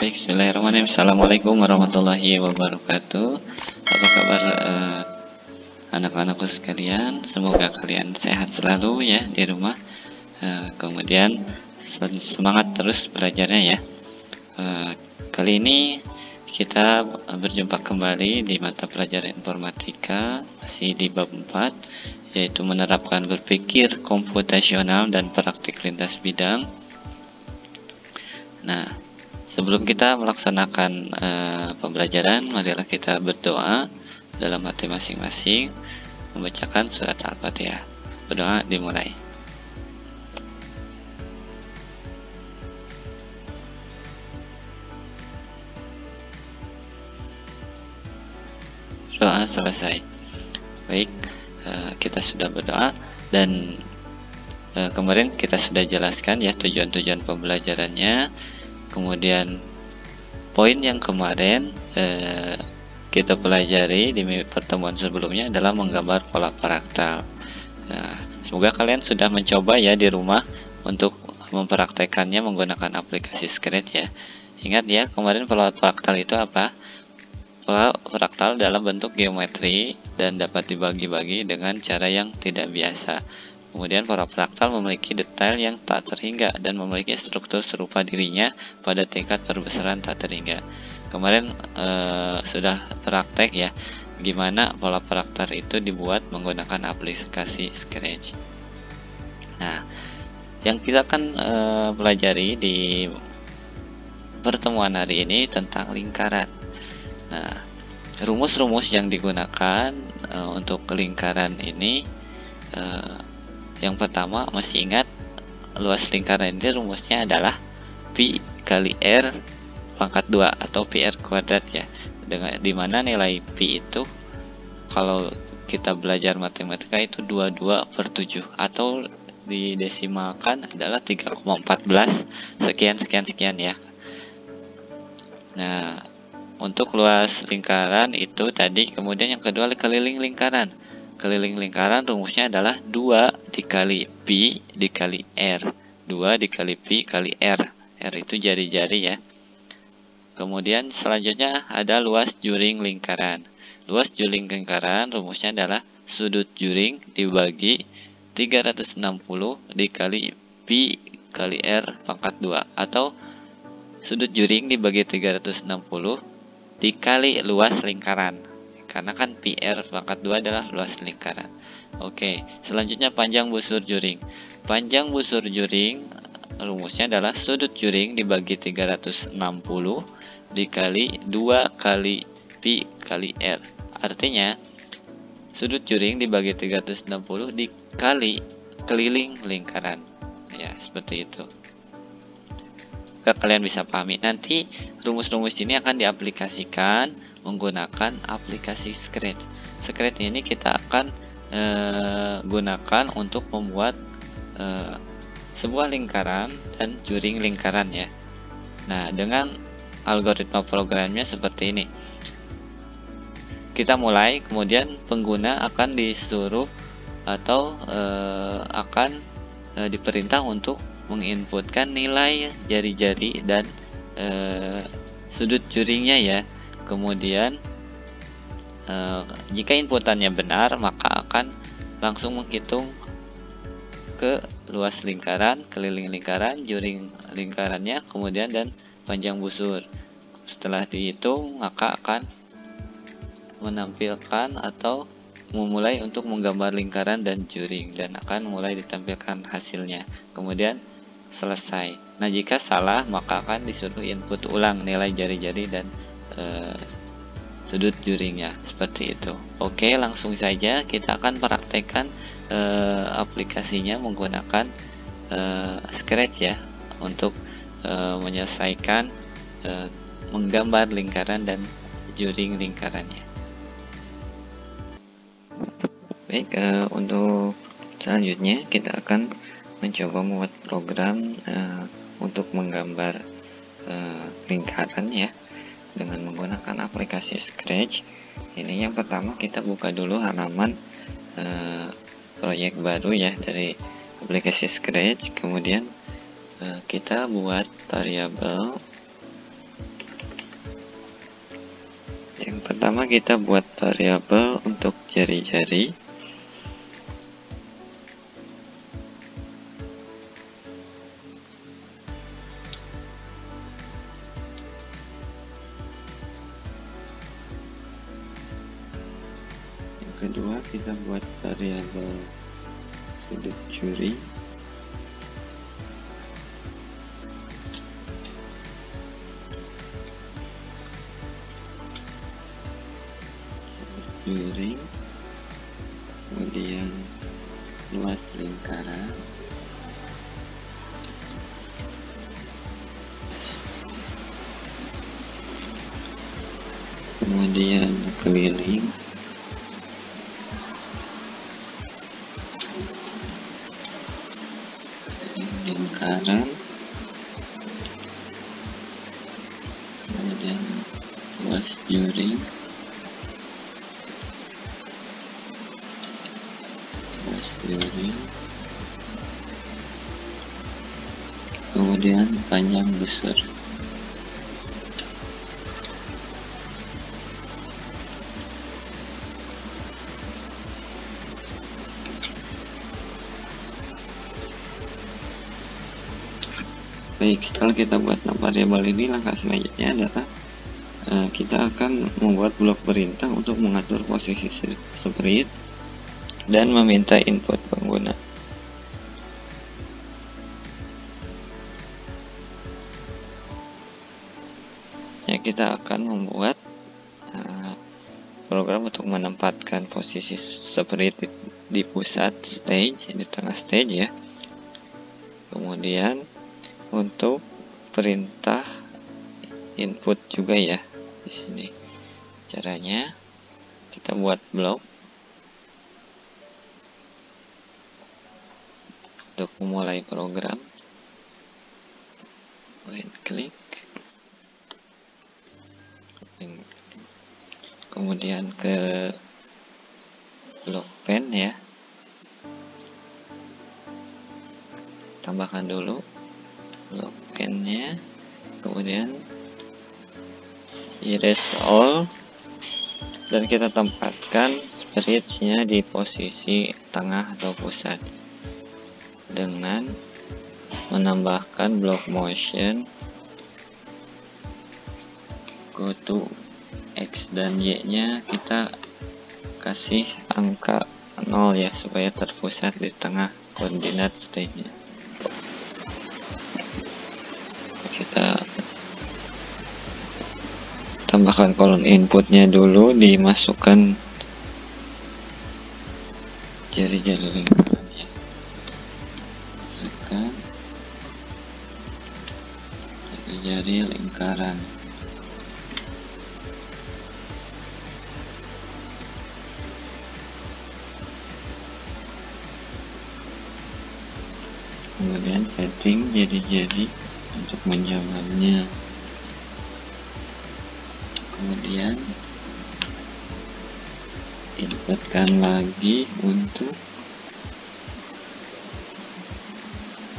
Baik, bismillahirrahmanirrahim. Assalamualaikum warahmatullahi wabarakatuh. Apa kabar anak-anakku sekalian? Semoga kalian sehat selalu ya di rumah. Kemudian semangat terus belajarnya ya. Kali ini kita berjumpa kembali di mata pelajaran informatika, masih di bab 4, yaitu menerapkan berpikir komputasional dan praktik lintas bidang. Nah, sebelum kita melaksanakan pembelajaran, marilah kita berdoa dalam hati masing-masing, membacakan surat Al-Fatihah. Berdoa dimulai. Doa selesai. Baik, kita sudah berdoa dan kemarin kita sudah jelaskan ya tujuan-tujuan pembelajarannya. Kemudian poin yang kemarin kita pelajari di pertemuan sebelumnya adalah menggambar pola fraktal. Nah, semoga kalian sudah mencoba ya di rumah untuk mempraktekannya menggunakan aplikasi Scratch ya. Ingat ya, kemarin pola fraktal itu apa? Pola fraktal dalam bentuk geometri dan dapat dibagi-bagi dengan cara yang tidak biasa. Kemudian pola fraktal memiliki detail yang tak terhingga dan memiliki struktur serupa dirinya pada tingkat perbesaran tak terhingga. Kemarin sudah praktek ya, gimana pola fraktal itu dibuat menggunakan aplikasi Scratch. Nah, yang kita akan pelajari di pertemuan hari ini tentang lingkaran. Nah, rumus-rumus yang digunakan untuk lingkaran ini, yang pertama, masih ingat luas lingkaran ini rumusnya adalah pi kali r pangkat 2 atau pr kuadrat ya. Dengan dimana nilai pi itu kalau kita belajar matematika itu 22/7 atau didesimalkan adalah 3,14 sekian ya. Nah, untuk luas lingkaran itu tadi, kemudian yang kedua keliling lingkaran. Keliling lingkaran rumusnya adalah 2 dikali pi dikali r. 2 dikali pi kali r. R itu jari-jari ya. Kemudian selanjutnya ada luas juring lingkaran. Luas juring lingkaran rumusnya adalah sudut juring dibagi 360 dikali pi kali r pangkat 2 atau sudut juring dibagi 360 dikali luas lingkaran, karena kan PR pangkat 2 adalah luas lingkaran. Oke, selanjutnya panjang busur juring. Panjang busur juring rumusnya adalah sudut juring dibagi 360 dikali 2 kali pi kali r. Artinya sudut juring dibagi 360 dikali keliling lingkaran. Ya, seperti itu. Kalian bisa pahami. Nanti rumus-rumus ini akan diaplikasikan menggunakan aplikasi Scratch. Scratch ini kita akan gunakan untuk membuat sebuah lingkaran dan juring lingkaran ya. Nah, dengan algoritma programnya seperti ini. Kita mulai, kemudian pengguna akan disuruh atau akan diperintah untuk menginputkan nilai jari-jari dan sudut juringnya ya. Kemudian jika inputannya benar, maka akan langsung menghitung ke luas lingkaran, keliling lingkaran, juring lingkarannya, kemudian dan panjang busur. Setelah dihitung, maka akan menampilkan atau memulai untuk menggambar lingkaran dan juring dan akan mulai ditampilkan hasilnya. Kemudian selesai. Nah, jika salah maka akan disuruh input ulang nilai jari-jari dan sudut juringnya, seperti itu. Oke, langsung saja kita akan praktekkan aplikasinya menggunakan Scratch ya, untuk menyelesaikan menggambar lingkaran dan juring lingkarannya. Baik, untuk selanjutnya kita akan mencoba membuat program untuk menggambar lingkaran ya dengan menggunakan aplikasi Scratch. Ini yang pertama kita buka dulu halaman proyek baru ya dari aplikasi Scratch. Kemudian kita buat variabel Pertama kita buat variabel untuk jari-jari. Yang kedua kita buat variabel sudut juri. Juri, kemudian luas lingkaran, kemudian keliling, lingkaran, kemudian luas juri, kemudian panjang busur. Baik, setelah kita buat variabel ini, langkah selanjutnya adalah kita akan membuat blok perintah untuk mengatur posisi sprite dan meminta input pengguna. Ya, kita akan membuat program untuk menempatkan posisi sprite di pusat stage, di tengah stage ya. Kemudian untuk perintah input juga ya. Di sini caranya kita buat blok untuk memulai program. Right click, kemudian ke blok pen ya, tambahkan dulu blok pennya, kemudian erase all, dan kita tempatkan sprite-nya di posisi tengah atau pusat dengan menambahkan block motion go to X dan Y nya kita kasih angka 0 ya, supaya terpusat di tengah koordinat stage nya. Kita tambahkan kolom inputnya dulu, dimasukkan jari-jari lingkaran ya. Masukkan jari-jari lingkaran. Kemudian setting jari-jari untuk menjawabnya. Kemudian inputkan lagi untuk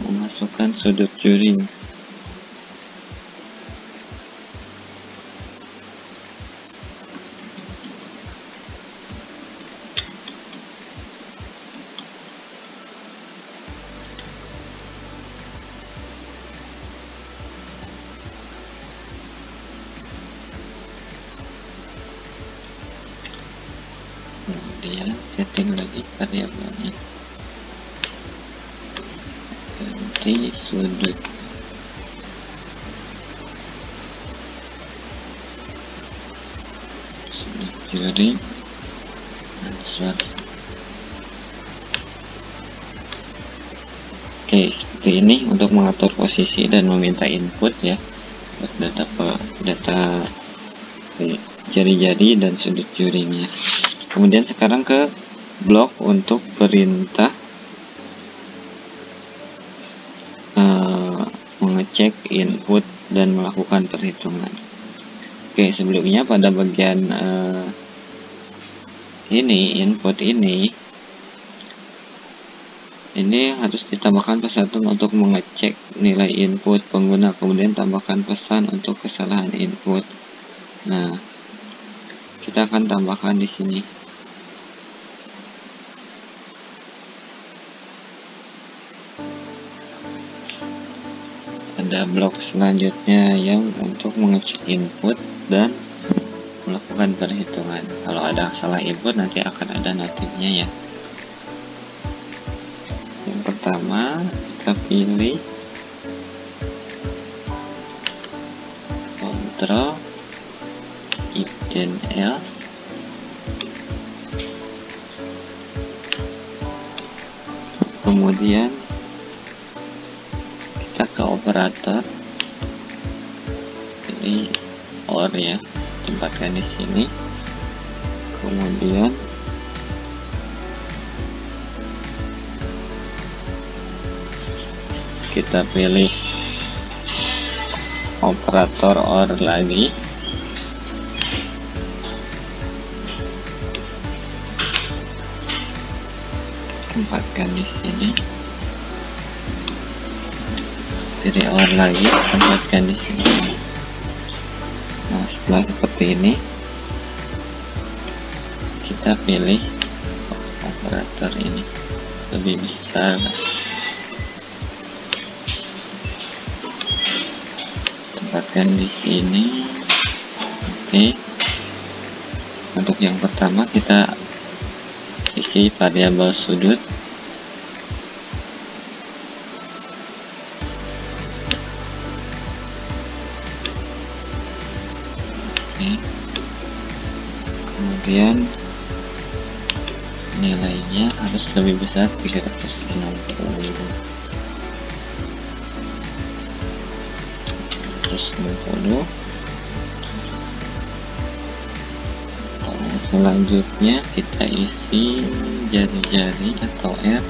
memasukkan sudut juri. Kemudian setting lagi variabelnya, ganti sudut jari dan suatu. Oke, seperti ini untuk mengatur posisi dan meminta input ya, data jari-jari dan sudut jurinya. Kemudian sekarang ke blok untuk perintah mengecek input dan melakukan perhitungan. Oke, sebelumnya pada bagian input ini harus ditambahkan pesan untuk mengecek nilai input pengguna, kemudian tambahkan pesan untuk kesalahan input. Nah, kita akan tambahkan di sini. Ada blok selanjutnya yang untuk mengecek input dan melakukan perhitungan. Kalau ada salah input nanti akan ada notifnya ya. Yang pertama kita pilih Ctrl if then else, kemudian kita ke operator, pilih OR ya, tempatkan di sini, kemudian kita pilih operator OR lagi, tempatkan di sini, pilih OR lagi, tempatkan di sini. Nah, setelah seperti ini kita pilih operator ini lebih besar, tempatkan di sini. Oke, untuk yang pertama kita isi variabel sudut. Kemudian nilainya harus lebih besar, 360. Selanjutnya kita isi jari-jari atau R,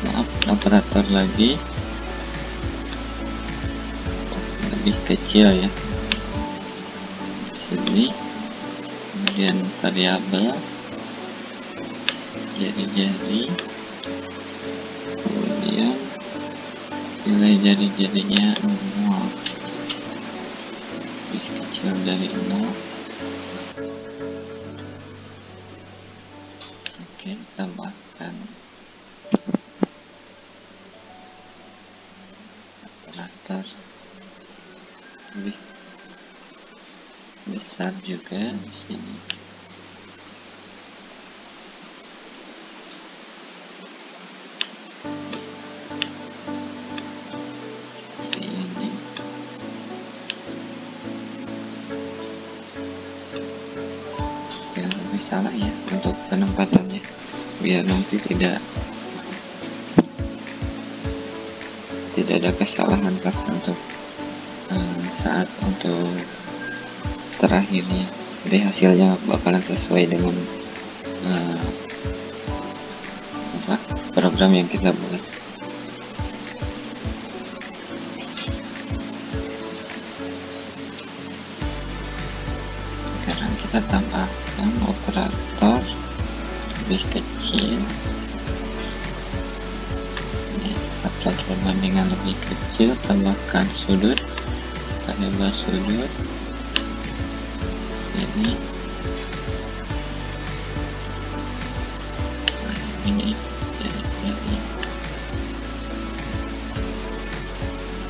maaf, operator lagi lebih kecil ya, sini, kemudian variabel jari-jari, kemudian nilai jari-jarinya 0, lebih kecil dari 0. Oke, tambahkan operator lebih besar juga di sini. Salah ya untuk penempatannya, biar nanti tidak ada kesalahan pas untuk saat untuk terakhirnya. Jadi hasilnya bakalan sesuai dengan program yang kita buat. Sekarang kita tambahkan operator lebih kecil, ini operator perbandingan lebih kecil, tambahkan sudut, variabel sudut ini, ini jadi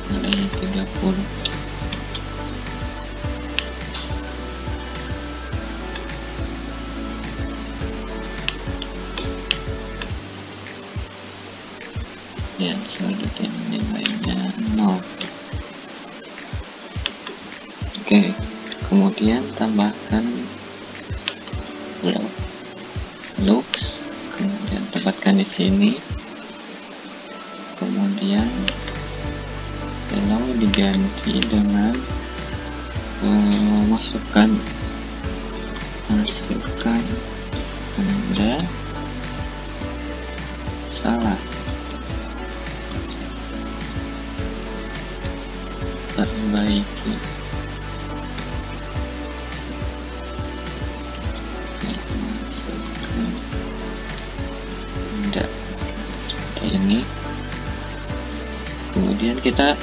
nilainya 30. Ya, sudut ini nilainya 0. Oke, kemudian tambahkan loops, kemudian tempatkan di sini, kemudian kalau diganti dengan masukkan Anda salah, perbaiki. Ini kemudian kita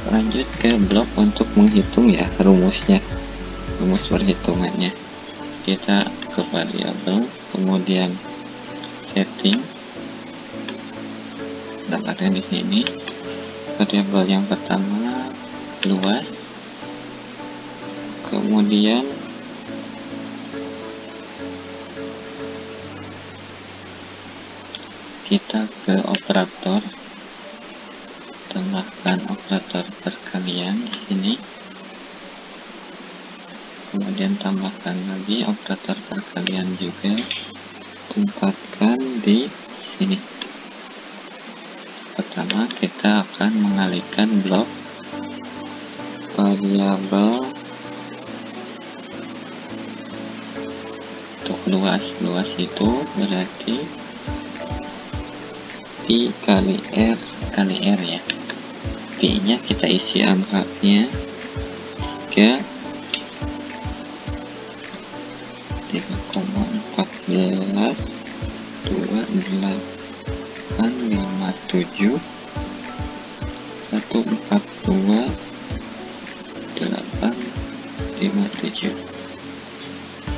lanjut ke blok untuk menghitung ya rumusnya, rumus perhitungannya. Kita ke variabel, kemudian setting, dapatkan di sini variabel yang pertama luas, kemudian kita ke operator, tambahkan operator perkalian di sini, kemudian tambahkan lagi operator perkalian juga, tempatkan di sini. Pertama kita akan mengalihkan blok variabel untuk luas. Luas itu berarti pi kali r ya. Pi nya kita isi angkanya 3,142857 142,857.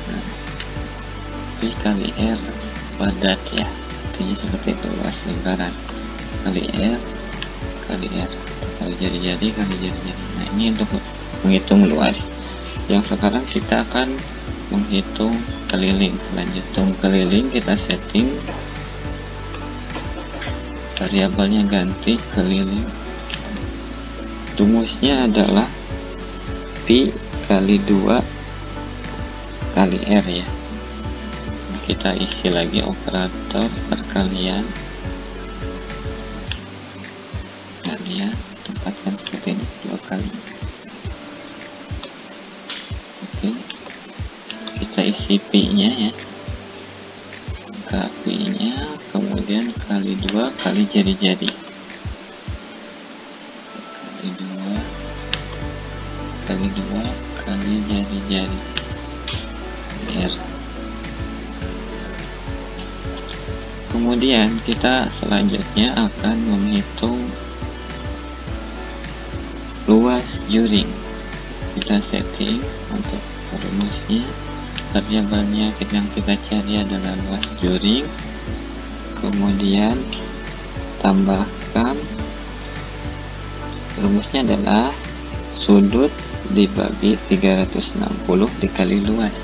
Nah, pi kali r padat ya, artinya seperti itu, luas lingkaran kali r kali jadi-jadi kali jadi-jadi. Nah, ini untuk menghitung luas. Yang sekarang kita akan menghitung keliling. Selanjutnya keliling kita setting variabelnya, ganti keliling. Rumusnya adalah pi kali 2 kali r ya. Kita isi lagi operator perkalian, tempatkan seperti ini 2 kali. Oke, kita isi pi nya ya, pi nya, kemudian kali 2 kali jadi-jadi, kali 2 kali jadi-jadi r. Kemudian kita selanjutnya akan menghitung luas juring. Kita setting untuk rumusnya, variabelnya yang kita cari adalah luas juring, kemudian tambahkan rumusnya adalah sudut dibagi 360 dikali luas.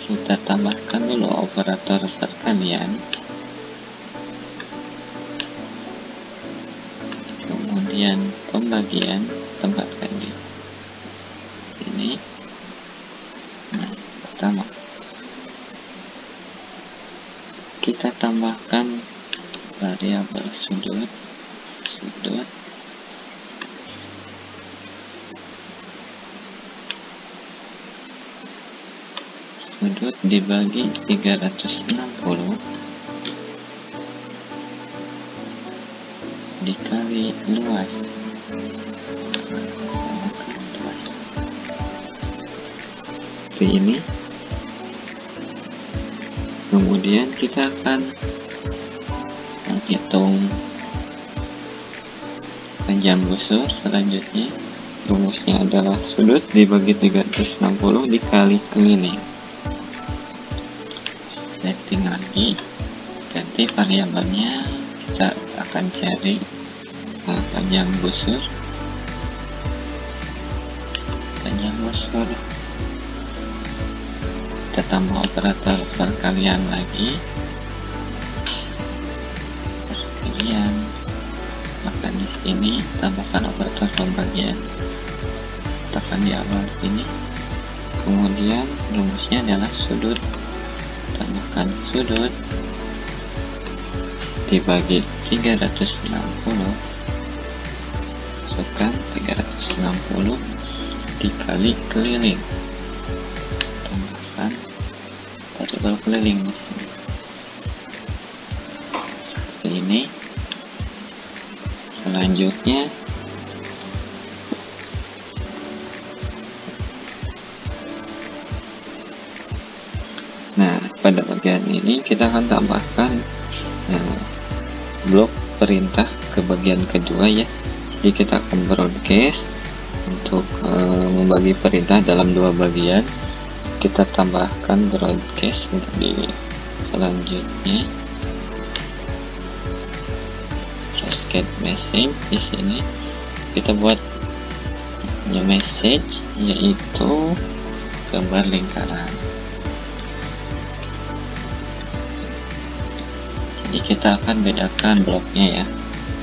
Kita tambahkan dulu operator perkalian, kemudian pembagian, tempatkan di sini. Nah, pertama kita tambahkan variabel sudut dibagi 360 dikali luas. Seperti ini. Kemudian kita akan menghitung panjang busur. Selanjutnya rumusnya adalah sudut dibagi 360 dikali keliling. Setting lagi, ganti variabelnya, kita akan cari panjang busur. Kita tambah operator perkalian lagi, maka di sini tambahkan operator pembagian, tekan di awal sini. Kemudian rumusnya adalah sudut, tambahkan sudut dibagi 360, masukkan 360 dikali keliling, tambahkan variabel keliling di sini. Seperti ini. Selanjutnya ini kita akan tambahkan blok perintah ke bagian kedua ya. Jadi kita akan broadcast untuk membagi perintah dalam dua bagian. Kita tambahkan broadcast di selanjutnya. Cascade message, di sini kita buat new message, yaitu gambar lingkaran. Jadi kita akan bedakan bloknya ya.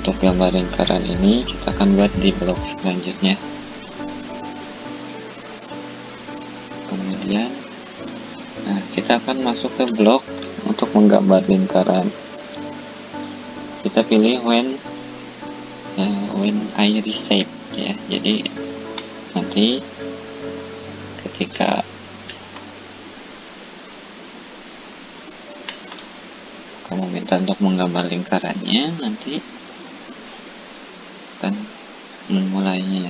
Untuk gambar lingkaran ini kita akan buat di blok selanjutnya. Kemudian kita akan masuk ke blok untuk menggambar lingkaran. Kita pilih when I reshape ya. Jadi nanti ketika kamu minta untuk menggambar lingkarannya, nanti akan memulainya.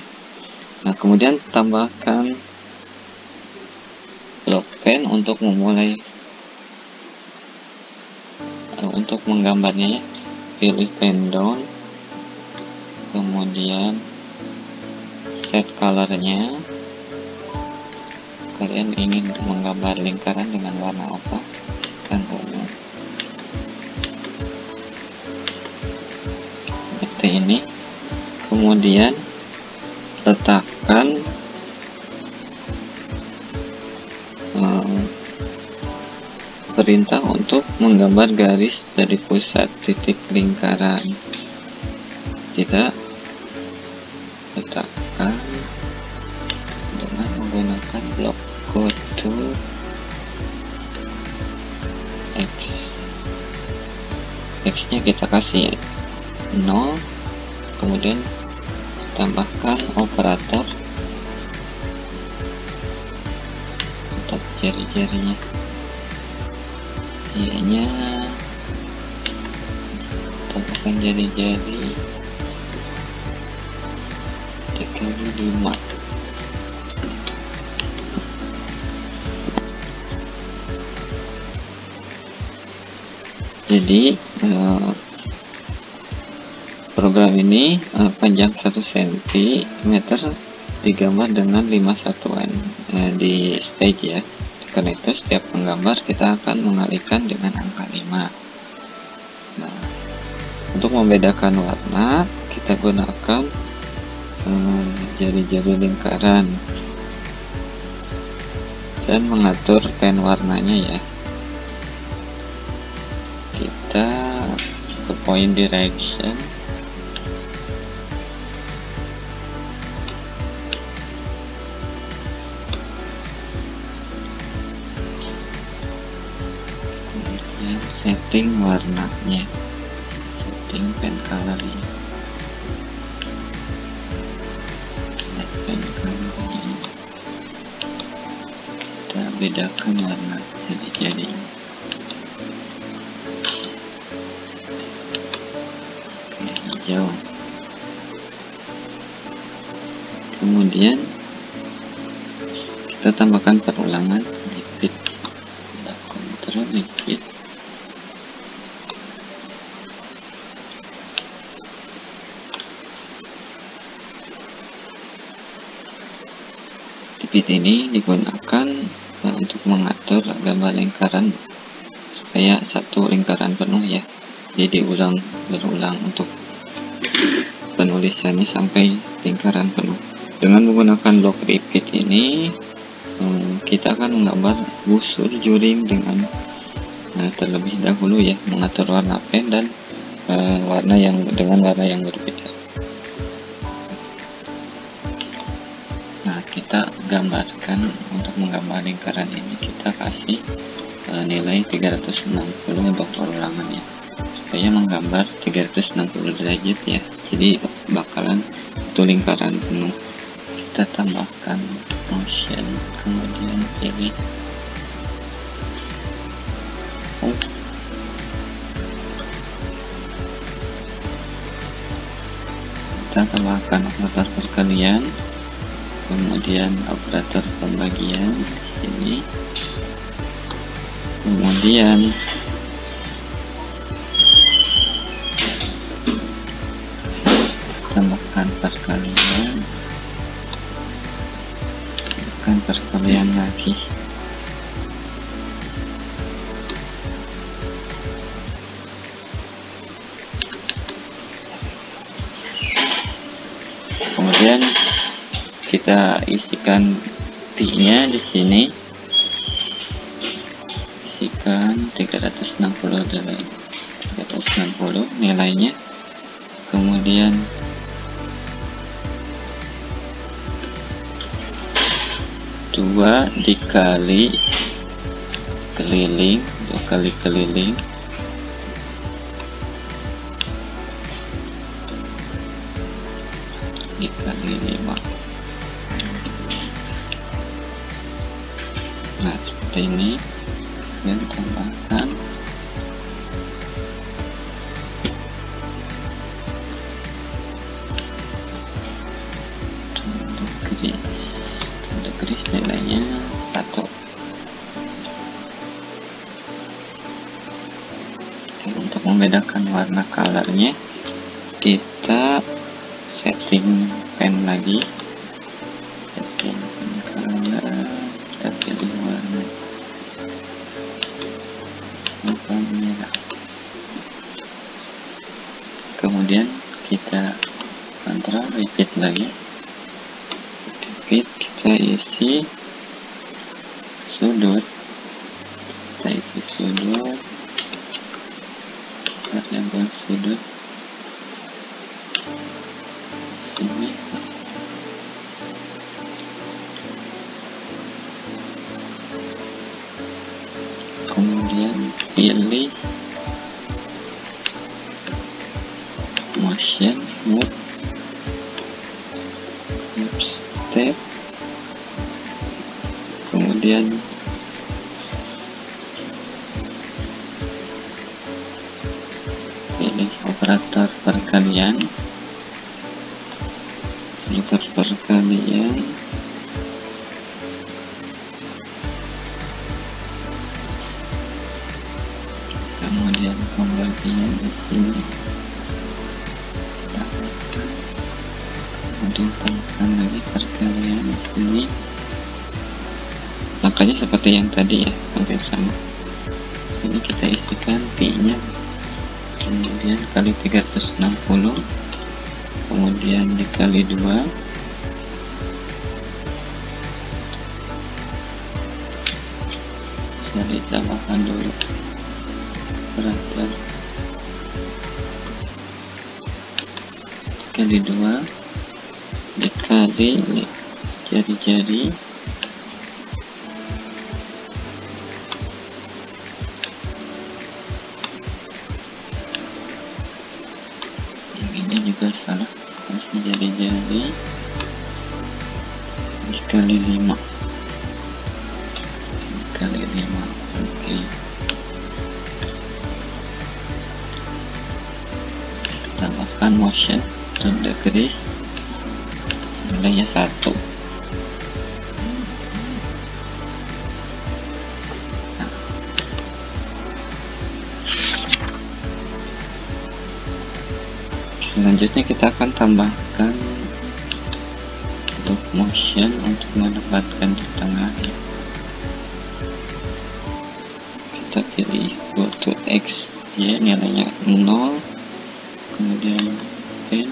Nah, kemudian tambahkan blok pen untuk memulai untuk menggambarnya ya. Pilih pen down, kemudian set colornya. Kalian ingin menggambar lingkaran dengan warna apa? Kan ungu seperti ini. Kemudian letakkan perintah untuk menggambar garis dari pusat titik lingkaran. Kita letakkan dengan menggunakan blok go to X. X nya kita kasih 0, kemudian tambahkan operator untuk jari-jarinya. Iya, tambahkan jari-jari 35. Jadi program ini panjang 1 cm digambar dengan 5 satuan di stage ya. Karena itu setiap menggambar kita akan mengalihkan dengan angka 5. Nah, untuk membedakan warna kita gunakan jari-jari lingkaran dan mengatur pen warnanya ya. Kita ke point direction, kemudian setting warnanya, setting pen colornya, kita bedakan warna jadi hijau. Kemudian kita tambahkan perulangan repeat, Ctrl repeat. Repeat ini digunakan untuk mengatur gambar lingkaran supaya satu lingkaran penuh ya. Jadi berulang untuk penulisannya sampai lingkaran penuh. Dengan menggunakan blok repeat ini kita akan menggambar busur juring dengan terlebih dahulu ya, mengatur warna pen dan warna yang berbeda. Nah, kita gambarkan untuk menggambar lingkaran ini, kita kasih nilai 360 untuk perulangannya supaya menggambar 360 derajat ya. Jadi bakalan satu lingkaran penuh. Kita tambahkan motion, kemudian pilih kita tambahkan operator perkalian, kemudian operator pembagian di sini, kemudian Kemudian kita isikan pi-nya di sini, isikan 360 dulu, 360 nilainya. Kemudian dua dikali keliling, 2 kali keliling dikali 5. Nah seperti ini, dan tambahkan tanda kris nilainya 1. Untuk membedakan warna colornya, kita setting pen lagi, setting color, kita pilih warna merah. Kemudian kita kontrol repeat lagi, kita isi sudut, variabel sudut sini. Kemudian pilih motion, move step, kemudian pilih operator perkalian, kemudian pembagian di sini, kemudian tambahkan lagi perkalian di sini. Makanya seperti yang tadi ya, hampir sama. Ini kita isikan pi-nya, kemudian kali 360, kemudian dikali 2, bisa ditambahkan dulu operator dikali 2 dikali jari-jari, yang ini juga salah, harusnya jari-jari dikali 5, dikali 5. Oke, tambahkan motion, tanda kris nilainya 1. Selanjutnya kita akan tambahkan untuk motion untuk mendapatkan di tengah. Kita pilih go to X, ya nilainya 0, kemudian pen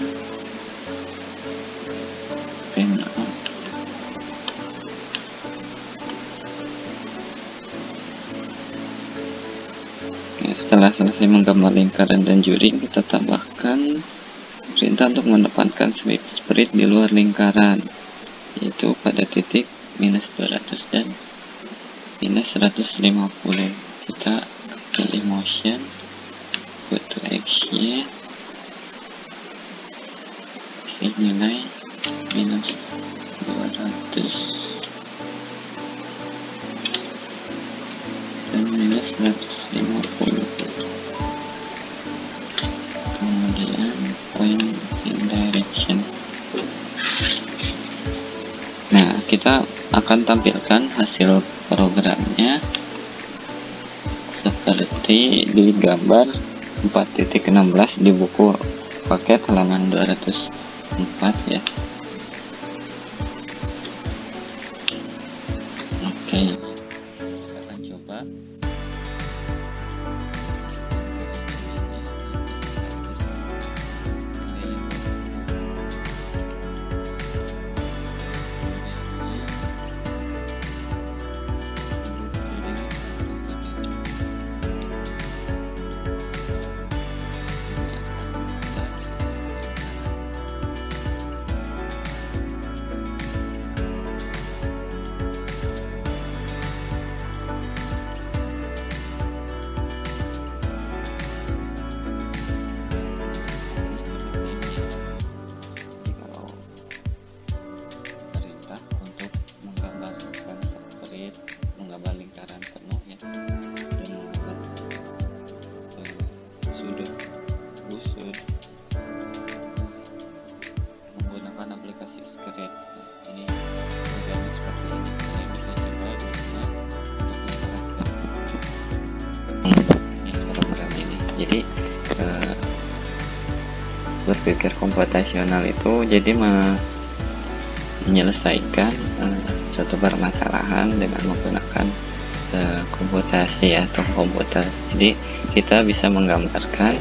A. Nah, setelah selesai menggambar lingkaran dan juring, kita tambahkan perintah untuk mendapatkan sweep sprite di luar lingkaran, yaitu pada titik minus 200 dan minus 150. Kita pilih motion, go to X-Y, isi nilai minus 200 dan minus 150. Kemudian point in direction. Nah, kita akan tampilkan hasil programnya seperti di gambar 4.16 di buku paket halaman 204 ya. Oke, kita akan coba. berpikir komputasional itu jadi menyelesaikan suatu permasalahan dengan menggunakan komputasi atau komputer. Jadi kita bisa menggambarkan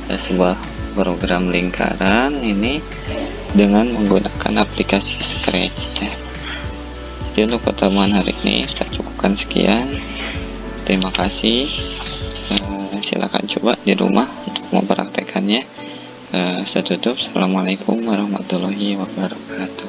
sebuah program lingkaran ini dengan menggunakan aplikasi Scratch ya. Jadi untuk pertemuan hari ini saya cukupkan sekian. Terima kasih. Silakan coba di rumah untuk mempraktekannya. Saya tutup. Assalamualaikum warahmatullahi wabarakatuh.